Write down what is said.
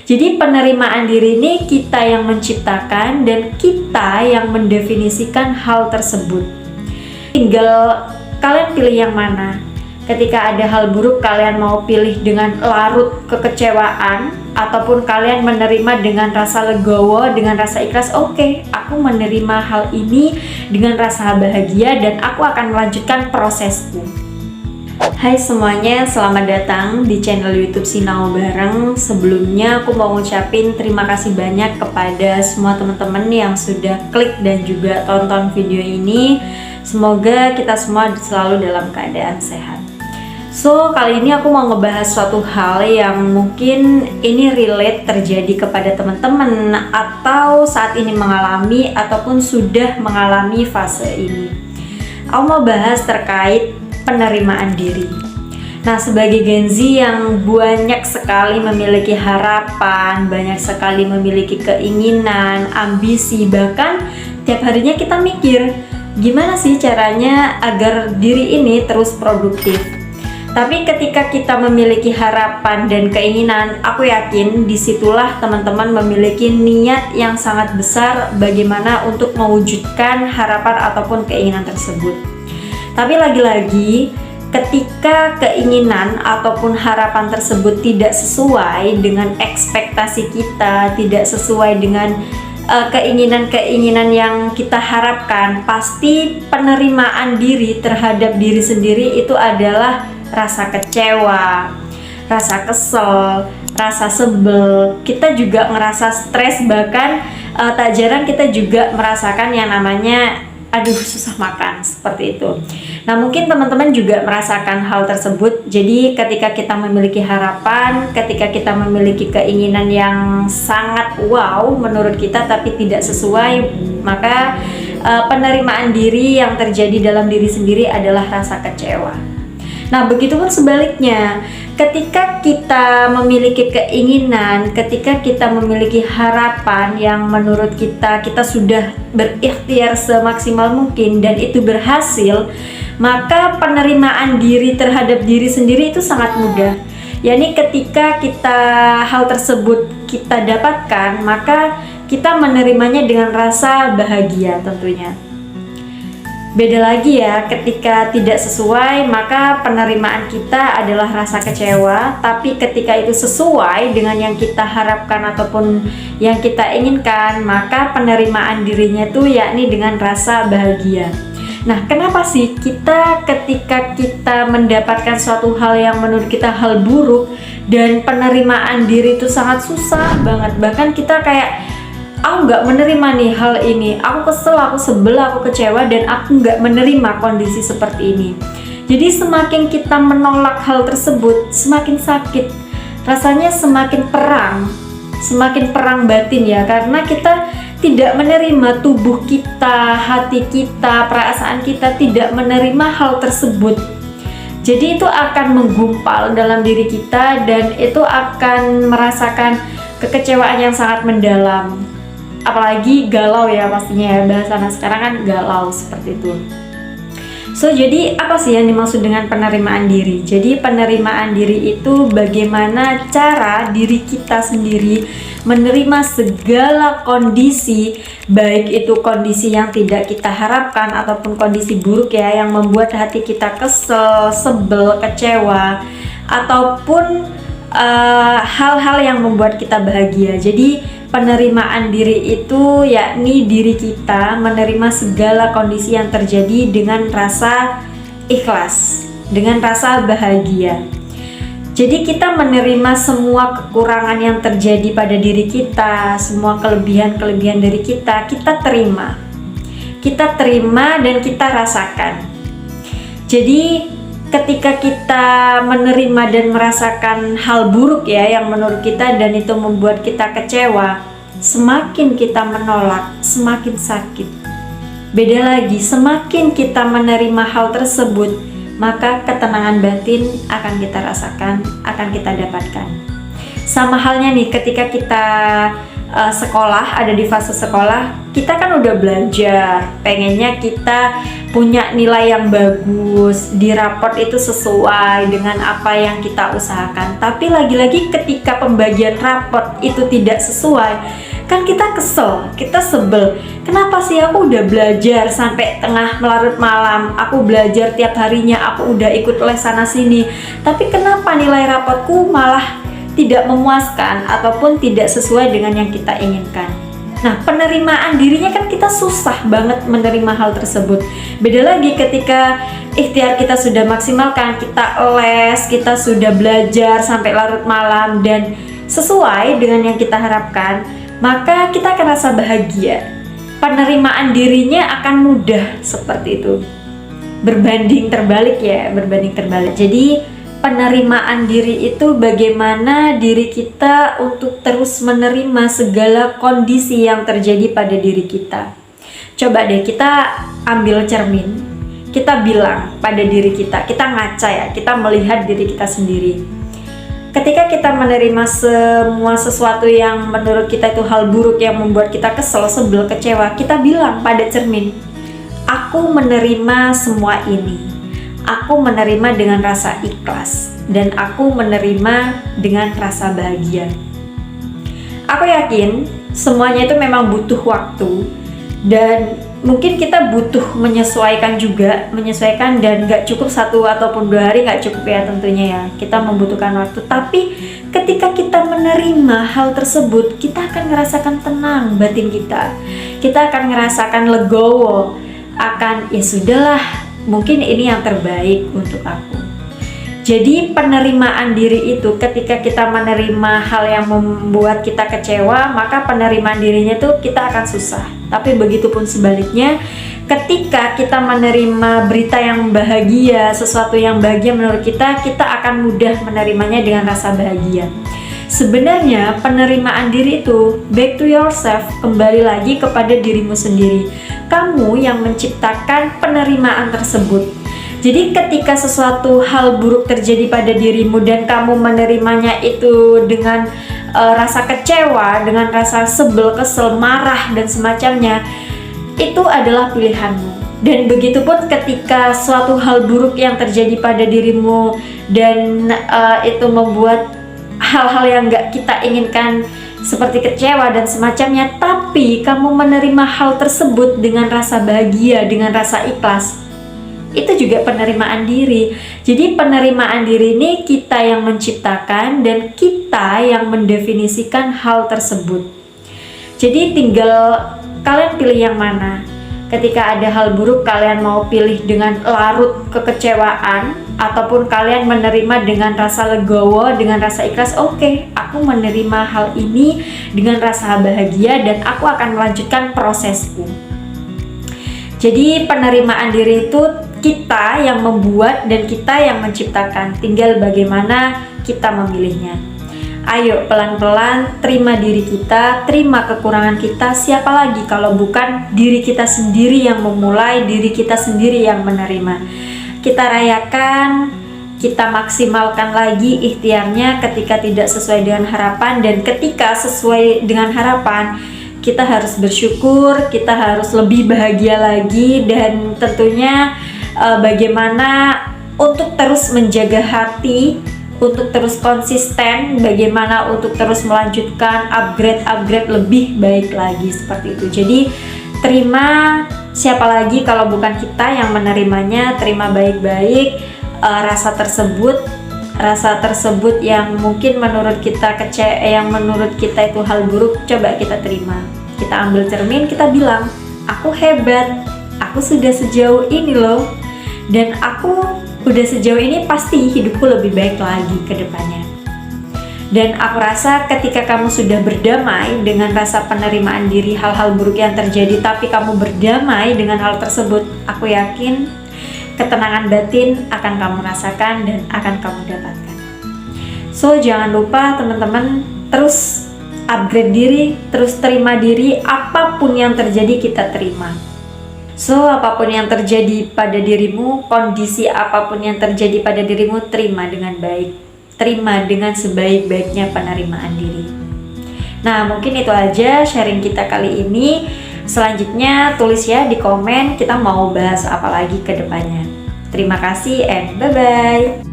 Jadi penerimaan diri ini kita yang menciptakan dan kita yang mendefinisikan hal tersebut. Tinggal kalian pilih yang mana. Ketika ada hal buruk, kalian mau pilih dengan larut kekecewaan, ataupun kalian menerima dengan rasa legowo, dengan rasa ikhlas. Oke, aku menerima hal ini dengan rasa bahagia dan aku akan melanjutkan prosesku. Hai semuanya, selamat datang di channel YouTube Sinau Bareng. Sebelumnya aku mau ngucapin terima kasih banyak kepada semua teman-teman yang sudah klik dan juga tonton video ini. Semoga kita semua selalu dalam keadaan sehat. So, kali ini aku mau ngebahas suatu hal yang mungkin ini relate terjadi kepada teman-teman atau saat ini mengalami ataupun sudah mengalami fase ini. Aku mau bahas terkait penerimaan diri. Nah, sebagai Gen Z yang banyak sekali memiliki harapan, banyak sekali memiliki keinginan, ambisi, bahkan tiap harinya kita mikir gimana sih caranya agar diri ini terus produktif. Tapi ketika kita memiliki harapan dan keinginan, aku yakin disitulah teman-teman memiliki niat yang sangat besar bagaimana untuk mewujudkan harapan ataupun keinginan tersebut. Tapi lagi-lagi, ketika keinginan ataupun harapan tersebut tidak sesuai dengan ekspektasi kita, tidak sesuai dengan keinginan-keinginan yang kita harapkan, pasti penerimaan diri terhadap diri sendiri itu adalah rasa kecewa, rasa kesel, rasa sebel. Kita juga ngerasa stres, bahkan tak jarang kita juga merasakan yang namanya aduh susah makan, seperti itu. Nah, mungkin teman-teman juga merasakan hal tersebut. Jadi ketika kita memiliki harapan, ketika kita memiliki keinginan yang sangat wow menurut kita tapi tidak sesuai, maka penerimaan diri yang terjadi dalam diri sendiri adalah rasa kecewa. Nah, begitupun sebaliknya, ketika kita memiliki keinginan, ketika kita memiliki harapan yang menurut kita sudah berikhtiar semaksimal mungkin dan itu berhasil, maka penerimaan diri terhadap diri sendiri itu sangat mudah. Yani ketika hal tersebut kita dapatkan, maka kita menerimanya dengan rasa bahagia tentunya. Beda lagi ya, ketika tidak sesuai, maka penerimaan kita adalah rasa kecewa. Tapi ketika itu sesuai dengan yang kita harapkan ataupun yang kita inginkan, maka penerimaan dirinya itu yakni dengan rasa bahagia. Nah, kenapa sih ketika kita mendapatkan suatu hal yang menurut kita hal buruk dan penerimaan diri itu sangat susah banget, bahkan kita kayak aku nggak menerima nih hal ini, aku kesel, aku sebel, aku kecewa, dan aku nggak menerima kondisi seperti ini. Jadi semakin kita menolak hal tersebut, semakin sakit, rasanya semakin perang batin ya, karena kita tidak menerima tubuh kita, hati kita, perasaan kita tidak menerima hal tersebut. Jadi itu akan menggumpal dalam diri kita dan itu akan merasakan kekecewaan yang sangat mendalam. Apalagi galau ya pastinya ya, bahasa anak sekarang kan galau seperti itu. So, jadi apa sih yang dimaksud dengan penerimaan diri? Jadi penerimaan diri itu bagaimana cara diri kita sendiri menerima segala kondisi, baik itu kondisi yang tidak kita harapkan ataupun kondisi buruk ya, yang membuat hati kita kesel, sebel, kecewa, ataupun hal-hal yang membuat kita bahagia. Jadi penerimaan diri itu yakni diri kita menerima segala kondisi yang terjadi dengan rasa ikhlas, dengan rasa bahagia. Jadi kita menerima semua kekurangan yang terjadi pada diri kita, semua kelebihan-kelebihan dari kita terima. Kita terima dan kita rasakan. Jadi ketika kita menerima dan merasakan hal buruk ya yang menurut kita dan itu membuat kita kecewa, semakin kita menolak, semakin sakit. Beda lagi, semakin kita menerima hal tersebut, maka ketenangan batin akan kita rasakan, akan kita dapatkan. Sama halnya nih ketika kita sekolah, ada di fase sekolah, kita kan udah belajar, pengennya kita punya nilai yang bagus, di raport itu sesuai dengan apa yang kita usahakan. Tapi lagi-lagi ketika pembagian raport itu tidak sesuai, kan kita kesel, kita sebel. Kenapa sih aku udah belajar sampai tengah larut malam, aku belajar tiap harinya, aku udah ikut les sana sini, tapi kenapa nilai rapotku malah tidak memuaskan ataupun tidak sesuai dengan yang kita inginkan. Nah, penerimaan dirinya kan kita susah banget menerima hal tersebut. Beda lagi ketika ikhtiar kita sudah maksimalkan, kita les, kita sudah belajar sampai larut malam dan sesuai dengan yang kita harapkan, maka kita akan rasa bahagia. Penerimaan dirinya akan mudah seperti itu. Berbanding terbalik ya, berbanding terbalik. Jadi penerimaan diri itu bagaimana diri kita untuk terus menerima segala kondisi yang terjadi pada diri kita. Coba deh kita ambil cermin, kita bilang pada diri kita ngaca ya, kita melihat diri kita sendiri. Ketika kita menerima semua sesuatu yang menurut kita itu hal buruk yang membuat kita kesel, sebel, kecewa, kita bilang pada cermin, aku menerima semua ini. Aku menerima dengan rasa ikhlas dan aku menerima dengan rasa bahagia. Aku yakin semuanya itu memang butuh waktu dan mungkin kita butuh menyesuaikan dan gak cukup 1 ataupun 2 hari, gak cukup ya tentunya ya, kita membutuhkan waktu. Tapi ketika kita menerima hal tersebut, kita akan merasakan tenang batin kita akan merasakan legowo, akan ya sudahlah, mungkin ini yang terbaik untuk aku. Jadi penerimaan diri itu ketika kita menerima hal yang membuat kita kecewa, maka penerimaan dirinya itu kita akan susah. Tapi begitupun sebaliknya, ketika kita menerima berita yang bahagia, sesuatu yang bahagia menurut kita akan mudah menerimanya dengan rasa bahagia. Sebenarnya penerimaan diri itu back to yourself, kembali lagi kepada dirimu sendiri. Kamu yang menciptakan penerimaan tersebut. Jadi ketika sesuatu hal buruk terjadi pada dirimu dan kamu menerimanya itu dengan rasa kecewa, dengan rasa sebel, kesel, marah dan semacamnya, itu adalah pilihanmu. Dan begitupun ketika suatu hal buruk yang terjadi pada dirimu dan itu membuat hal-hal yang gak kita inginkan seperti kecewa dan semacamnya, tapi kamu menerima hal tersebut dengan rasa bahagia, dengan rasa ikhlas, itu juga penerimaan diri. Jadi penerimaan diri ini kita yang menciptakan dan kita yang mendefinisikan hal tersebut. Jadi tinggal kalian pilih yang mana. Ketika ada hal buruk, kalian mau pilih dengan larut kekecewaan ataupun kalian menerima dengan rasa legowo, dengan rasa ikhlas. Oke, aku menerima hal ini dengan rasa bahagia dan aku akan melanjutkan prosesku. Jadi penerimaan diri itu kita yang membuat dan kita yang menciptakan, tinggal bagaimana kita memilihnya. Ayo pelan-pelan terima diri kita, terima kekurangan kita. Siapa lagi kalau bukan diri kita sendiri yang memulai, diri kita sendiri yang menerima. Kita rayakan, kita maksimalkan lagi ikhtiarnya ketika tidak sesuai dengan harapan, dan ketika sesuai dengan harapan kita harus bersyukur, kita harus lebih bahagia lagi, dan tentunya bagaimana untuk terus menjaga hati, untuk terus konsisten, bagaimana untuk terus melanjutkan upgrade lebih baik lagi seperti itu. Jadi terima, siapa lagi kalau bukan kita yang menerimanya. Terima baik-baik rasa tersebut yang mungkin menurut kita yang menurut kita itu hal buruk, coba kita terima. Kita ambil cermin, kita bilang, aku hebat, aku sudah sejauh ini loh, dan aku udah sejauh ini, pasti hidupku lebih baik lagi ke depannya. Dan aku rasa ketika kamu sudah berdamai dengan rasa penerimaan diri hal-hal buruk yang terjadi, tapi kamu berdamai dengan hal tersebut, aku yakin ketenangan batin akan kamu rasakan dan akan kamu dapatkan. So jangan lupa teman-teman, terus upgrade diri, terus terima diri, apapun yang terjadi kita terima. So, apapun yang terjadi pada dirimu, kondisi apapun yang terjadi pada dirimu, terima dengan baik. Terima dengan sebaik-baiknya penerimaan diri. Nah, mungkin itu aja sharing kita kali ini. Selanjutnya tulis ya di komen kita mau bahas apa lagi ke depannya. Terima kasih and bye-bye.